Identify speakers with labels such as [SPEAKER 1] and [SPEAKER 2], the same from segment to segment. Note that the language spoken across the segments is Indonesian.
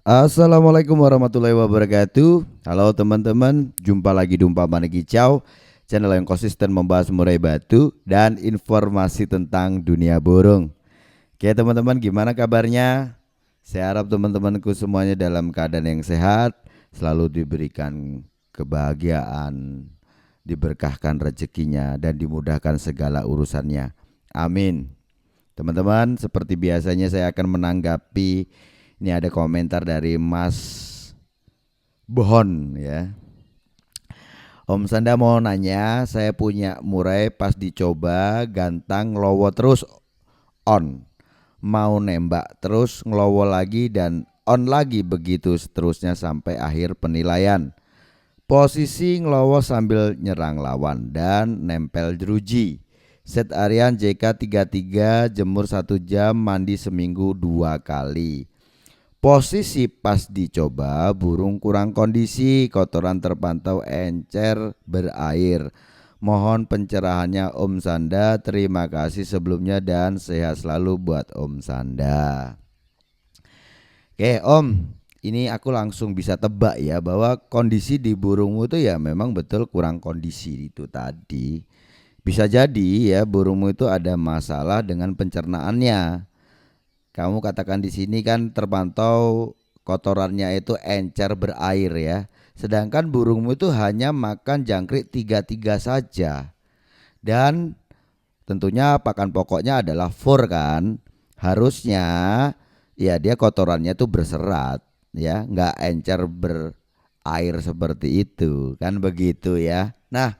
[SPEAKER 1] Assalamualaikum warahmatullahi wabarakatuh. Halo teman-teman, jumpa lagi di Umpama Kicau, channel yang konsisten membahas murai batu dan informasi tentang dunia burung. Oke teman-teman, gimana kabarnya? Saya harap teman-temanku semuanya dalam keadaan yang sehat, selalu diberikan kebahagiaan, diberkahkan rezekinya dan dimudahkan segala urusannya. Amin. Teman-teman, seperti biasanya saya akan menanggapi. Ini ada komentar dari Mas Bohon ya. Om Sanda mau nanya, saya punya murai pas dicoba gantang ngelowo terus on. Mau nembak terus ngelowo lagi dan on lagi begitu seterusnya sampai akhir penilaian. Posisi ngelowo sambil nyerang lawan dan nempel jeruji. Set harian JK 33, jemur 1 jam, mandi seminggu 2 kali. Posisi pas dicoba burung kurang kondisi, kotoran terpantau encer berair. Mohon pencerahannya Om Sanda. Terima kasih sebelumnya dan sehat selalu buat Om Sanda. Oke Om, ini aku langsung bisa tebak ya bahwa kondisi di burungmu itu ya memang betul kurang kondisi itu tadi. Bisa jadi ya burungmu itu ada masalah dengan pencernaannya. Kamu katakan di sini kan terpantau kotorannya itu encer berair ya. Sedangkan burungmu itu hanya makan jangkrik tiga saja. Dan tentunya pakan pokoknya adalah fur kan. Harusnya ya dia kotorannya tuh berserat ya, nggak encer berair seperti itu kan begitu ya. Nah,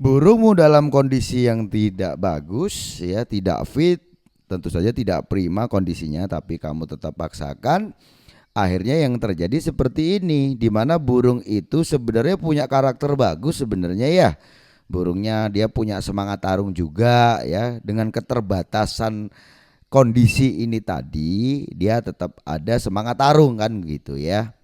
[SPEAKER 1] burungmu dalam kondisi yang tidak bagus ya, tidak fit, tentu saja tidak prima kondisinya, tapi kamu tetap paksakan. Akhirnya yang terjadi seperti ini, di mana burung itu sebenarnya punya karakter bagus sebenarnya ya. Burungnya dia punya semangat tarung juga ya. Dengan keterbatasan kondisi ini tadi, dia tetap ada semangat tarung kan gitu ya.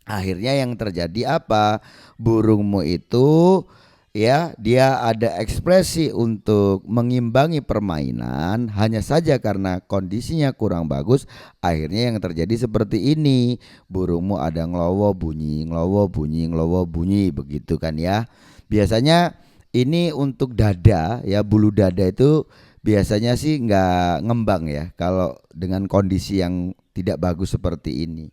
[SPEAKER 1] Akhirnya yang terjadi apa? Burungmu itu ya dia ada ekspresi untuk mengimbangi permainan, hanya saja karena kondisinya kurang bagus. Akhirnya yang terjadi seperti ini, burungmu ada ngelowo bunyi, ngelowo bunyi, ngelowo bunyi, begitu kan ya. Biasanya ini untuk dada ya, bulu dada itu biasanya sih nggak ngembang ya kalau dengan kondisi yang tidak bagus seperti ini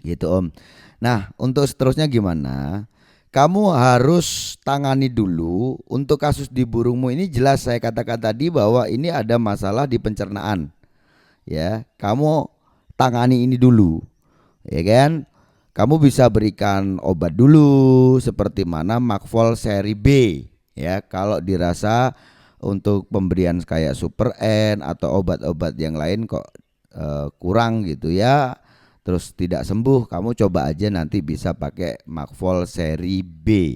[SPEAKER 1] gitu Om. Nah untuk seterusnya gimana? Kamu harus tangani dulu untuk kasus di burungmu ini. Jelas saya katakan tadi bahwa ini ada masalah di pencernaan ya. Kamu tangani ini dulu ya kan. Kamu bisa berikan obat dulu seperti mana Makvol seri B ya. Kalau dirasa untuk pemberian kayak Super N atau obat-obat yang lain kok kurang gitu ya, terus tidak sembuh, kamu coba aja nanti bisa pakai Makvol seri B.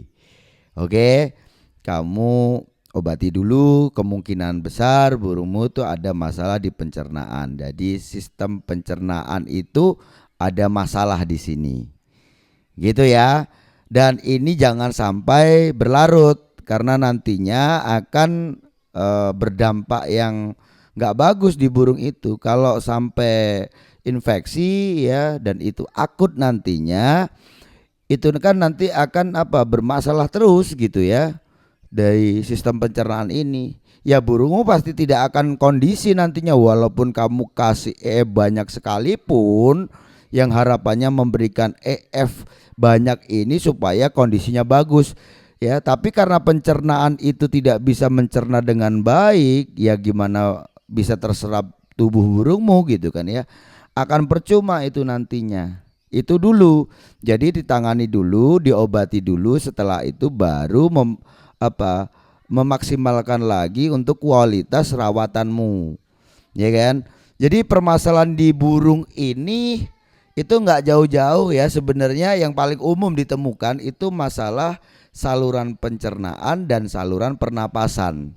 [SPEAKER 1] Oke, kamu obati dulu, kemungkinan besar burungmu tuh ada masalah di pencernaan. Jadi sistem pencernaan itu ada masalah di sini. Gitu ya. Dan ini jangan sampai berlarut karena nantinya akan berdampak yang nggak bagus di burung itu. Kalau sampai infeksi ya dan itu akut nantinya, itu kan nanti akan apa bermasalah terus gitu ya dari sistem pencernaan ini. Ya burungmu pasti tidak akan kondisi nantinya walaupun kamu kasih banyak sekalipun, yang harapannya memberikan banyak ini supaya kondisinya bagus ya, tapi karena pencernaan itu tidak bisa mencerna dengan baik, ya gimana bisa terserap tubuh burungmu gitu kan ya. Akan percuma itu nantinya. Itu dulu. Jadi ditangani dulu, diobati dulu, setelah itu baru memaksimalkan lagi untuk kualitas rawatanmu. Ya kan? Jadi permasalahan di burung ini itu nggak jauh-jauh ya, sebenarnya yang paling umum ditemukan itu masalah saluran pencernaan dan saluran pernapasan.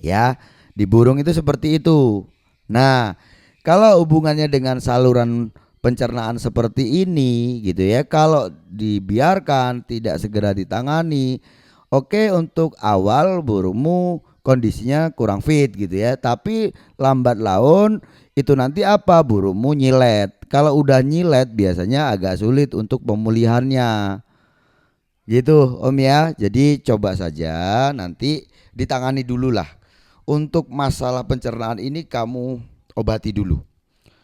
[SPEAKER 1] Ya, di burung itu seperti itu. Nah, kalau hubungannya dengan saluran pencernaan seperti ini gitu ya, kalau dibiarkan tidak segera ditangani, oke untuk awal burungmu kondisinya kurang fit gitu ya, tapi lambat laun itu nanti apa? Burungmu nyilet. Kalau udah nyilet biasanya agak sulit untuk pemulihannya. Gitu Om ya. Jadi coba saja nanti ditangani dulu lah. Untuk masalah pencernaan ini kamu obati dulu.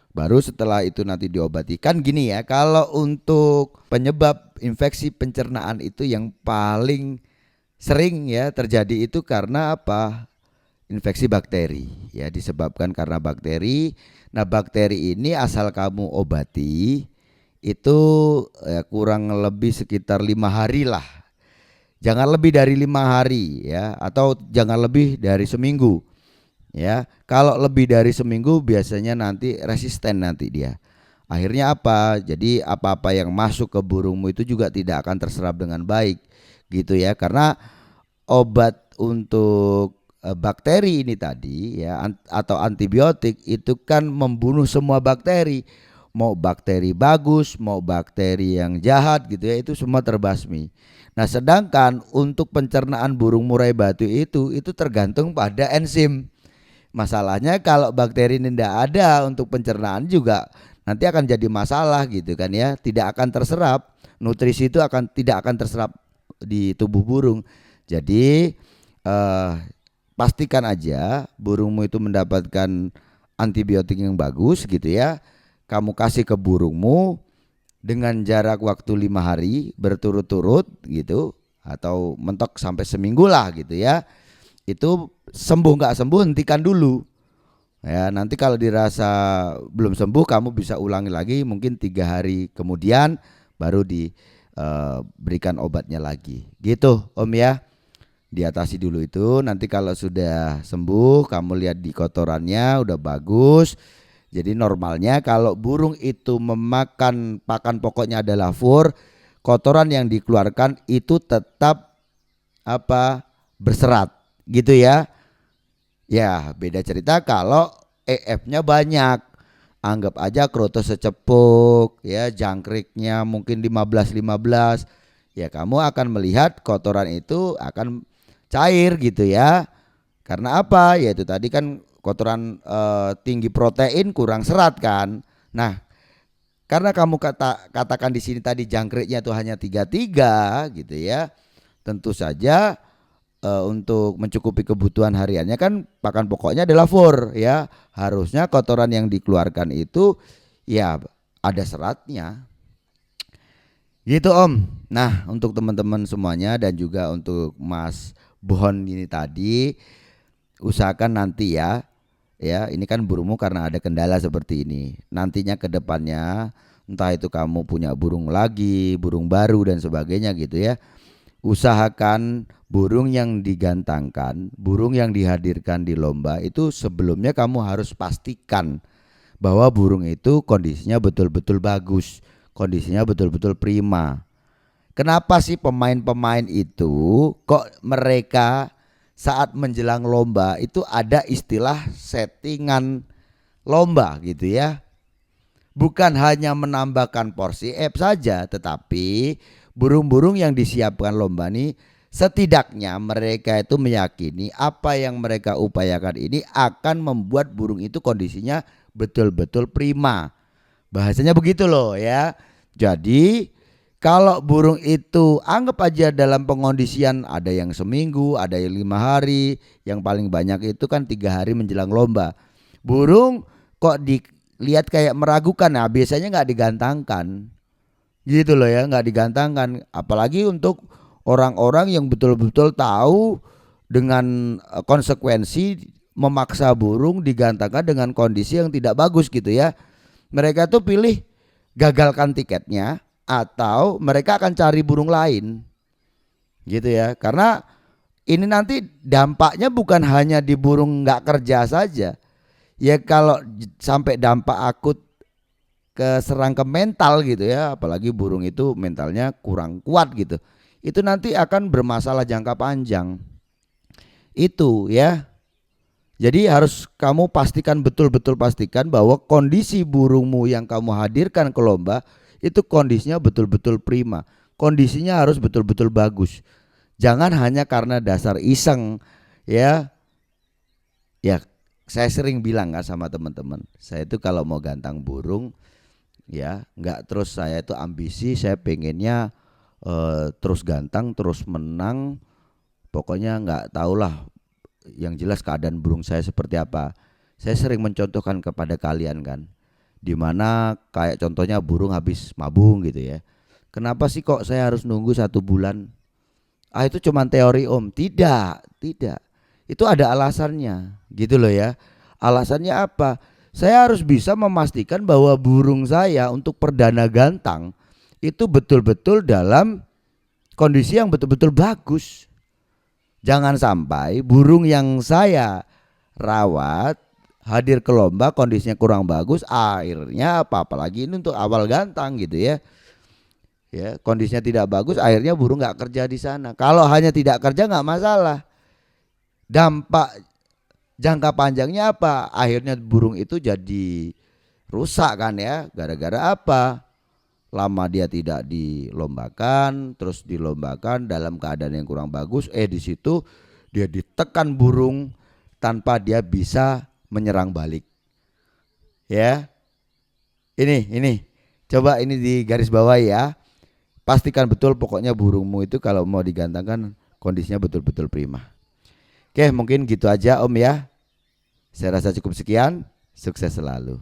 [SPEAKER 1] Baru setelah itu nanti diobati. Kan gini ya, kalau untuk penyebab infeksi pencernaan itu yang paling sering ya terjadi itu karena apa? Infeksi bakteri ya, disebabkan karena bakteri. Nah, bakteri ini asal kamu obati itu ya, kurang lebih sekitar 5 hari lah. Jangan lebih dari 5 hari ya, atau jangan lebih dari seminggu ya. Kalau lebih dari seminggu biasanya nanti resisten nanti dia. Akhirnya apa? Jadi apa-apa yang masuk ke burungmu itu juga tidak akan terserap dengan baik gitu ya. Karena obat untuk bakteri ini tadi ya, atau antibiotik itu kan membunuh semua bakteri. Mau bakteri bagus, mau bakteri yang jahat gitu ya, itu semua terbasmi. Nah, sedangkan untuk pencernaan burung murai batu itu tergantung pada enzim. Masalahnya kalau bakteri ini tidak ada untuk pencernaan juga nanti akan jadi masalah gitu kan ya, tidak akan terserap, nutrisi itu tidak akan terserap di tubuh burung. Jadi pastikan aja burungmu itu mendapatkan antibiotik yang bagus gitu ya. Kamu kasih ke burungmu dengan jarak waktu 5 hari berturut-turut gitu, atau mentok sampai seminggu lah gitu ya. Itu sembuh nggak sembuh hentikan dulu ya. Nanti kalau dirasa belum sembuh kamu bisa ulangi lagi, mungkin 3 hari kemudian baru diberikan obatnya lagi gitu Om ya. Diatasi dulu itu, nanti kalau sudah sembuh kamu lihat di kotorannya udah bagus. Jadi normalnya kalau burung itu memakan pakan pokoknya adalah fur, kotoran yang dikeluarkan itu tetap apa? Berserat gitu ya. Ya, beda cerita kalau EF-nya banyak. Anggap aja kroto secepuk ya, jangkriknya mungkin 15-15. Ya, kamu akan melihat kotoran itu akan cair gitu ya. Karena apa? Yaitu tadi kan kotoran tinggi protein kurang serat kan. Nah, karena kamu katakan di sini tadi jangkriknya itu hanya 33 gitu ya. Tentu saja untuk mencukupi kebutuhan hariannya kan pakan pokoknya adalah fur ya. Harusnya kotoran yang dikeluarkan itu ya ada seratnya. Gitu Om. Nah, untuk teman-teman semuanya dan juga untuk Mas Bon ini tadi, usahakan nanti ya. Ya, ini kan burungmu karena ada kendala seperti ini. Nantinya ke depannya entah itu kamu punya burung lagi, burung baru dan sebagainya gitu ya. Usahakan burung yang digantangkan, burung yang dihadirkan di lomba itu sebelumnya kamu harus pastikan bahwa burung itu kondisinya betul-betul bagus, kondisinya betul-betul prima. Kenapa sih pemain-pemain itu kok mereka saat menjelang lomba itu ada istilah settingan lomba gitu ya. Bukan hanya menambahkan porsi saja, tetapi burung-burung yang disiapkan lomba ini setidaknya mereka itu meyakini apa yang mereka upayakan ini akan membuat burung itu kondisinya betul-betul prima. Bahasanya begitu loh ya. Jadi kalau burung itu anggap aja dalam pengondisian ada yang seminggu, ada yang 5 hari, yang paling banyak itu kan 3 hari menjelang lomba. Burung kok dilihat kayak meragukan, nah biasanya nggak digantangkan, gitu loh ya, nggak digantangkan. Apalagi untuk orang-orang yang betul-betul tahu dengan konsekuensi memaksa burung digantangkan dengan kondisi yang tidak bagus gitu ya. Mereka tuh pilih gagalkan tiketnya atau mereka akan cari burung lain gitu ya. Karena ini nanti dampaknya bukan hanya di burung nggak kerja saja ya, kalau sampai dampak akut keserang ke mental gitu ya, apalagi burung itu mentalnya kurang kuat gitu, itu nanti akan bermasalah jangka panjang itu ya. Jadi harus kamu pastikan, betul-betul pastikan bahwa kondisi burungmu yang kamu hadirkan ke lomba itu kondisinya betul-betul prima. Kondisinya harus betul-betul bagus. Jangan hanya karena dasar iseng ya. Ya saya sering bilang kan sama teman-teman, saya itu kalau mau gantang burung ya nggak terus saya itu ambisi, saya pengennya terus gantang, terus menang, pokoknya nggak tahulah yang jelas keadaan burung saya seperti apa. Saya sering mencontohkan kepada kalian kan, dimana kayak contohnya burung habis mabung gitu ya. Kenapa sih kok saya harus nunggu 1 bulan? Ah itu cuman teori om. Tidak, tidak. Itu ada alasannya gitu loh ya. Alasannya apa? Saya harus bisa memastikan bahwa burung saya untuk perdana gantang itu betul-betul dalam kondisi yang betul-betul bagus. Jangan sampai burung yang saya rawat hadir ke lomba kondisinya kurang bagus, akhirnya apalagi ini untuk awal gantang gitu ya. Ya, kondisinya tidak bagus, akhirnya burung nggak kerja di sana. Kalau hanya tidak kerja nggak masalah. Dampak jangka panjangnya apa? Akhirnya burung itu jadi rusak kan ya. Gara-gara apa? Lama dia tidak dilombakan, terus dilombakan dalam keadaan yang kurang bagus. Di situ dia ditekan burung tanpa dia bisa menyerang balik. Ya, ini, coba ini di garis bawah ya. Pastikan betul pokoknya burungmu itu kalau mau digantangkan kondisinya betul-betul prima. Oke, mungkin gitu aja Om ya. Saya rasa cukup sekian. Sukses selalu.